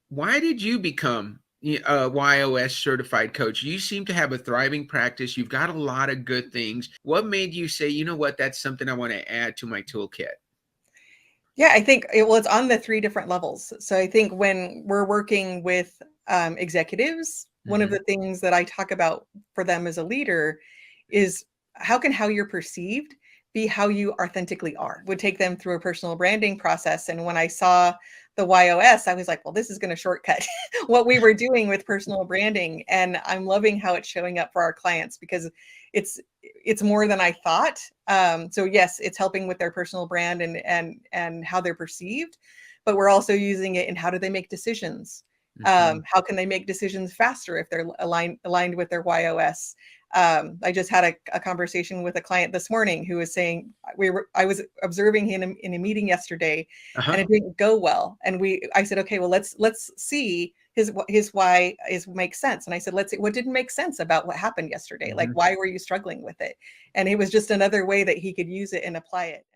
Why did you become a YOS certified coach? You seem to have a thriving practice. You've got a lot of good things. What made you say, you know what, that's something I want to add to my toolkit? Yeah, I think it's on the three different levels. So I think when we're working with executives, one of Hmm. the things that I talk about for them as a leader is how you're perceived be how you authentically are. Would take them through a personal branding process. And when I saw the YOS, I was like, well, this is going to shortcut what we were doing with personal branding. And I'm loving how it's showing up for our clients because it's it's more than I thought. So yes, it's helping with their personal brand and how they're perceived, but we're also using it in how do they make decisions? Hmm. How can they make decisions faster if they're aligned with their YOS? I just had a conversation with a client this morning who was saying I was observing him in a meeting yesterday, and Uh-huh. it didn't go well. And I said, okay, well let's see his why is makes sense. And I said, let's see what didn't make sense about what happened yesterday. Like Hmm. why were you struggling with it? And it was just another way that he could use it and apply it.